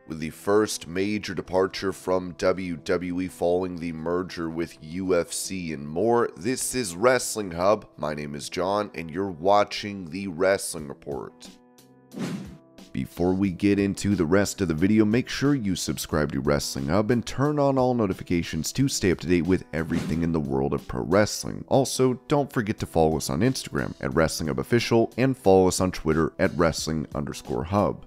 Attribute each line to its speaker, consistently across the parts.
Speaker 1: with the first major departure from WWE following the merger with UFC and more. This is Wrestling Hub. My name is John, and you're watching the Wrestling Report. Before we get into the rest of the video, make sure you subscribe to Wrestling Hub and turn on all notifications to stay up to date with everything in the world of pro wrestling. Also, don't forget to follow us on Instagram at Wrestling Hub Official and follow us on Twitter at Wrestling_Hub.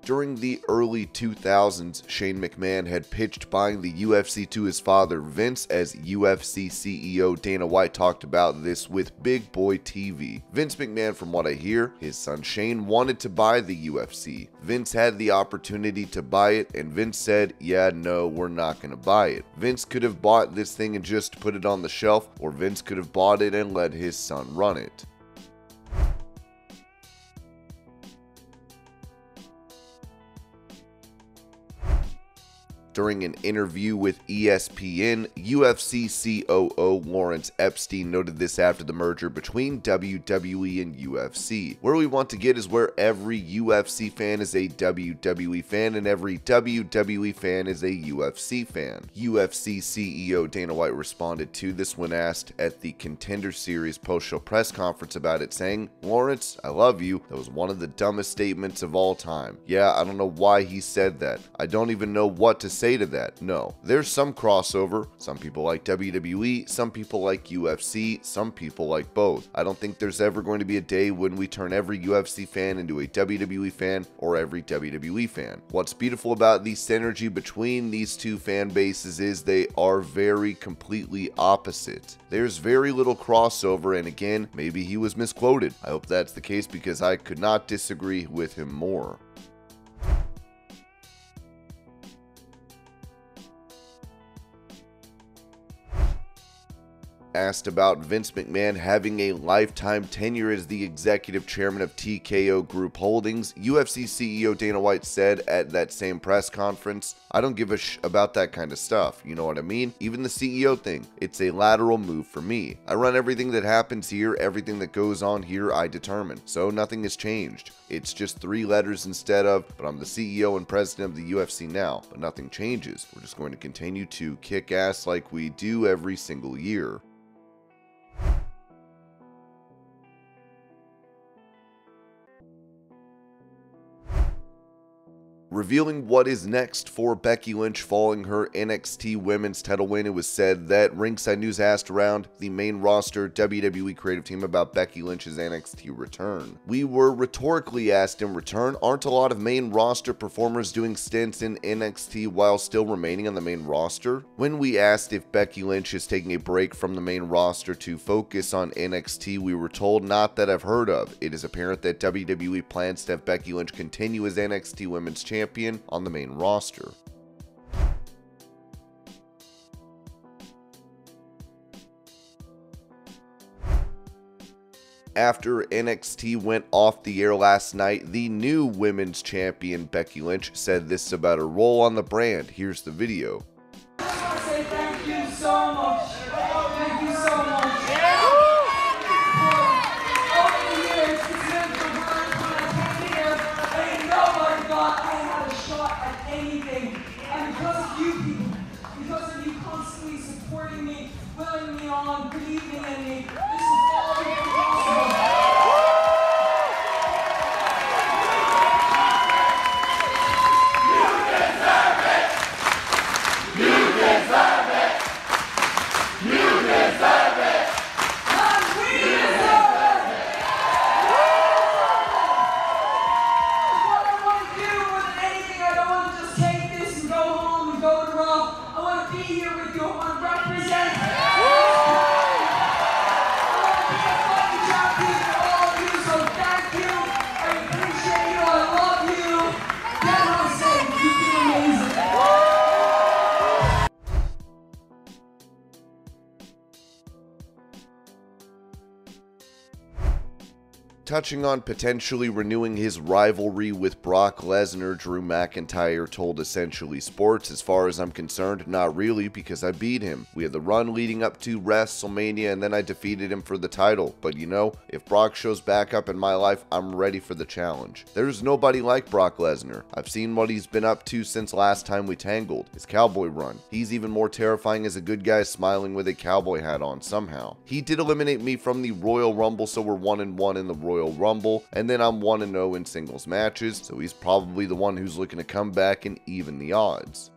Speaker 1: During the early 2000s, Shane McMahon had pitched buying the UFC to his father Vince, as UFC CEO Dana White talked about this with Big Boy TV. Vince McMahon, from what I hear, his son Shane wanted to buy the UFC. Vince had the opportunity to buy it, and Vince said, yeah, no, we're not going to buy it. Vince could have bought this thing and just put it on the shelf, or Vince could have bought it and let his son run it. During an interview with ESPN, UFC COO Lawrence Epstein noted this after the merger between WWE and UFC. Where we want to get is where every UFC fan is a WWE fan and every WWE fan is a UFC fan. UFC CEO Dana White responded to this when asked at the Contender Series post-show press conference about it, saying, "Lawrence, I love you. That was one of the dumbest statements of all time. Yeah, I don't know why he said that. I don't even know what to say to that. No, there's some crossover. Some people like WWE, some people like UFC, some people like both. I don't think there's ever going to be a day when we turn every UFC fan into a WWE fan or every WWE fan. What's beautiful about the synergy between these two fan bases is they are very completely opposite. There's very little crossover, and again, maybe he was misquoted. I hope that's the case because I could not disagree with him more." Asked about Vince McMahon having a lifetime tenure as the executive chairman of TKO Group Holdings, UFC CEO Dana White said at that same press conference, "I don't give a about that kind of stuff, you know what I mean? Even the CEO thing, it's a lateral move for me. I run everything that happens here, everything that goes on here I determine, so nothing has changed. It's just 3 letters instead of, but I'm the CEO and president of the UFC now, but nothing changes. We're just going to continue to kick ass like we do every single year." Revealing what is next for Becky Lynch following her NXT Women's title win, it was said that Ringside News asked around the main roster WWE creative team about Becky Lynch's NXT return. "We were rhetorically asked in return, aren't a lot of main roster performers doing stints in NXT while still remaining on the main roster? When we asked if Becky Lynch is taking a break from the main roster to focus on NXT, we were told not that I've heard of. It is apparent that WWE plans to have Becky Lynch continue as NXT Women's Champion on the main roster." After NXT went off the air last night, the new women's champion Becky Lynch said this about her role on the brand. Here's the video.
Speaker 2: I just want to say thank you so much. Thank you so much. Over the years, it's been the word when I came here, ain't nobody thought I had a shot at anything. And because of you people, because of you constantly supporting me, willing me on, believing in me, this is all possible.
Speaker 1: Touching on potentially renewing his rivalry with Brock Lesnar, Drew McIntyre told Essentially Sports, "As far as I'm concerned, not really, because I beat him. We had the run leading up to WrestleMania and then I defeated him for the title. But you know, if Brock shows back up in my life, I'm ready for the challenge. There's nobody like Brock Lesnar. I've seen what he's been up to since last time we tangled, his cowboy run. He's even more terrifying as a good guy smiling with a cowboy hat on somehow. He did eliminate me from the Royal Rumble, so we're 1-1 in the Royal Rumble, and then I'm 1-0 in singles matches, so he's probably the one who's looking to come back and even the odds."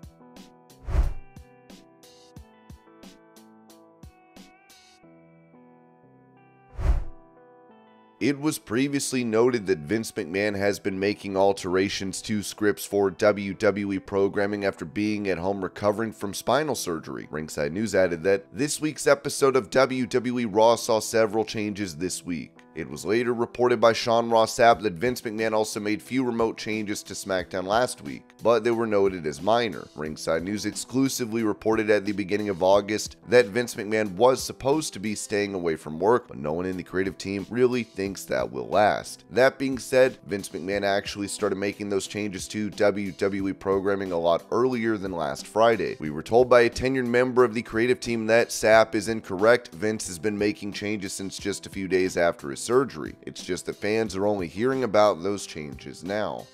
Speaker 1: It was previously noted that Vince McMahon has been making alterations to scripts for WWE programming after being at home recovering from spinal surgery. Ringside News added that this week's episode of WWE Raw saw several changes this week. It was later reported by Sean Ross Sapp that Vince McMahon also made few remote changes to SmackDown last week, but they were noted as minor. Ringside News exclusively reported at the beginning of August that Vince McMahon was supposed to be staying away from work, but no one in the creative team really thinks that will last. That being said, Vince McMahon actually started making those changes to WWE programming a lot earlier than last Friday. We were told by a tenured member of the creative team that Sapp is incorrect. Vince has been making changes since just a few days after his surgery. It's just that fans are only hearing about those changes now.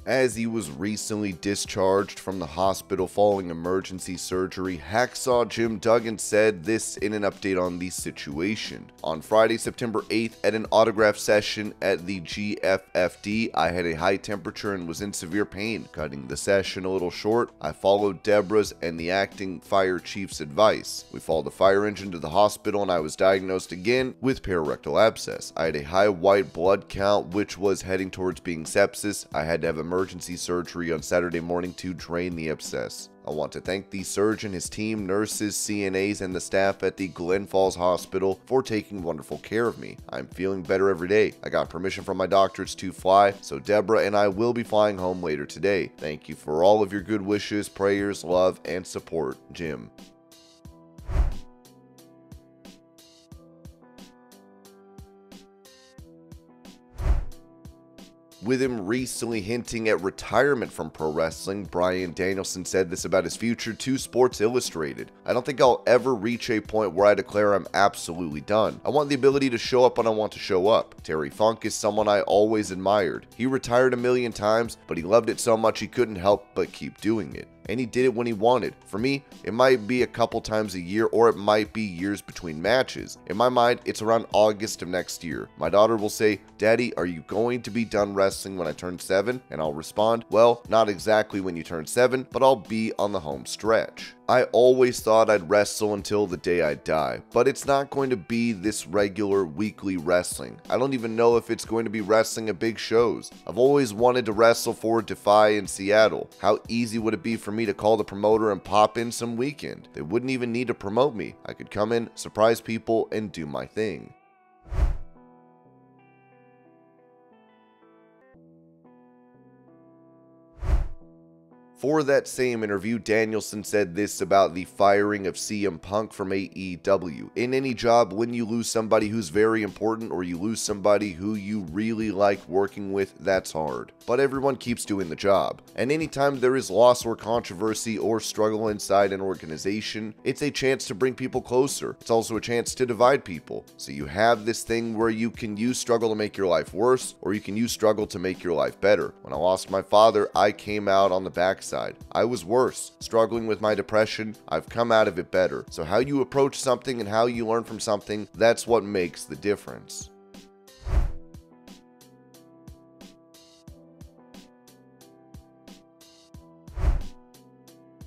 Speaker 1: As he was recently discharged from the hospital following emergency surgery, Hacksaw Jim Duggan said this in an update on the situation. "On Friday, September 8th, at an autograph session at the GFFD, I had a high temperature and was in severe pain. Cutting the session a little short, I followed Deborah's and the acting fire chief's advice. We followed the fire engine to the hospital and I was diagnosed again with pararectal abscess. I had a high white blood count which was heading towards being sepsis. I had to have emergency surgery on Saturday morning to drain the abscess. I want to thank the surgeon, his team, nurses, CNAs, and the staff at the Glen Falls Hospital for taking wonderful care of me. I'm feeling better every day. I got permission from my doctors to fly, so Deborah and I will be flying home later today. Thank you for all of your good wishes, prayers, love, and support, Jim." With him recently hinting at retirement from pro wrestling, Bryan Danielson said this about his future to Sports Illustrated. "I don't think I'll ever reach a point where I declare I'm absolutely done. I want the ability to show up when I want to show up. Terry Funk is someone I always admired. He retired a million times, but he loved it so much he couldn't help but keep doing it. And he did it when he wanted. For me, it might be a couple times a year or it might be years between matches. In my mind, it's around August of next year. My daughter will say, 'Daddy, are you going to be done wrestling when I turn 7? And I'll respond, 'Well, not exactly when you turn 7, but I'll be on the home stretch.' I always thought I'd wrestle until the day I die, but it's not going to be this regular weekly wrestling. I don't even know if it's going to be wrestling at big shows. I've always wanted to wrestle for Defy in Seattle. How easy would it be for me to call the promoter and pop in some weekend? They wouldn't even need to promote me. I could come in, surprise people, and do my thing." For that same interview, Danielson said this about the firing of CM Punk from AEW. "In any job, when you lose somebody who's very important or you lose somebody who you really like working with, that's hard. But everyone keeps doing the job. And anytime there is loss or controversy or struggle inside an organization, it's a chance to bring people closer. It's also a chance to divide people. So you have this thing where you can use struggle to make your life worse, or you can use struggle to make your life better. When I lost my father, I came out on the backside. I was worse, struggling with my depression. I've come out of it better. So how you approach something and how you learn from something, that's what makes the difference."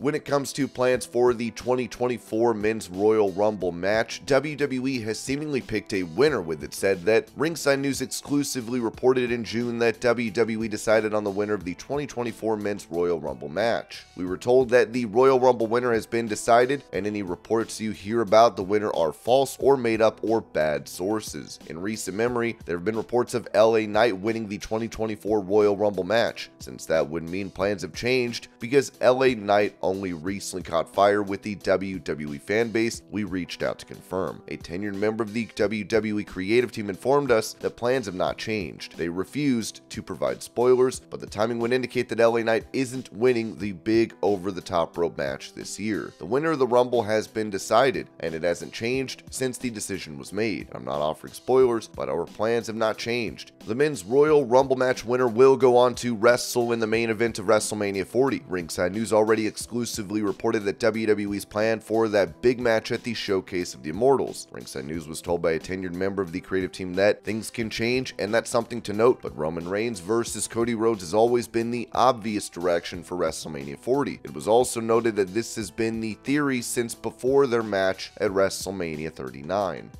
Speaker 1: When it comes to plans for the 2024 Men's Royal Rumble match, WWE has seemingly picked a winner, with it said that Ringside News exclusively reported in June that WWE decided on the winner of the 2024 Men's Royal Rumble match. We were told that the Royal Rumble winner has been decided, and any reports you hear about the winner are false or made up or bad sources. In recent memory, there have been reports of LA Knight winning the 2024 Royal Rumble match. Since that would mean plans have changed, because LA Knight only only recently caught fire with the WWE fanbase, we reached out to confirm. A tenured member of the WWE creative team informed us that plans have not changed. They refused to provide spoilers, but the timing would indicate that LA Knight isn't winning the big over-the-top rope match this year. The winner of the Rumble has been decided, and it hasn't changed since the decision was made. I'm not offering spoilers, but our plans have not changed. The Men's Royal Rumble match winner will go on to wrestle in the main event of WrestleMania 40. Ringside News already exclusively reported that WWE's plan for that big match at the Showcase of the Immortals. Ringside News was told by a tenured member of the creative team that things can change, and that's something to note, but Roman Reigns versus Cody Rhodes has always been the obvious direction for WrestleMania 40. It was also noted that this has been the theory since before their match at WrestleMania 39.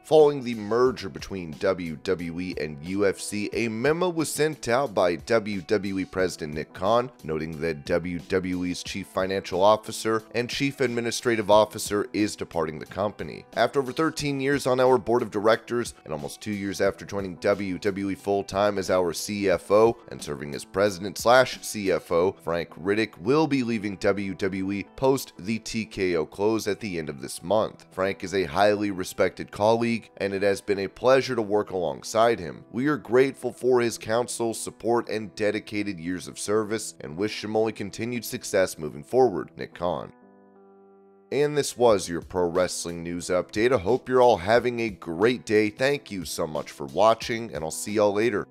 Speaker 1: Following the merger between WWE and UFC, a memo was sent out by WWE President Nick Khan, noting that WWE's Chief Financial Officer and Chief Administrative Officer is departing the company. After over 13 years on our board of directors, and almost 2 years after joining WWE full-time as our CFO and serving as President/CFO, Frank Riddick will be leaving WWE post the TKO close at the end of this month. Frank is a highly respected colleague, and it has been a pleasure to work alongside him. We are grateful for his counsel, support, and dedicated years of service, and wish him only continued success moving forward, Nick Khan. And this was your pro wrestling news update. I hope you're all having a great day. Thank you so much for watching, and I'll see y'all later.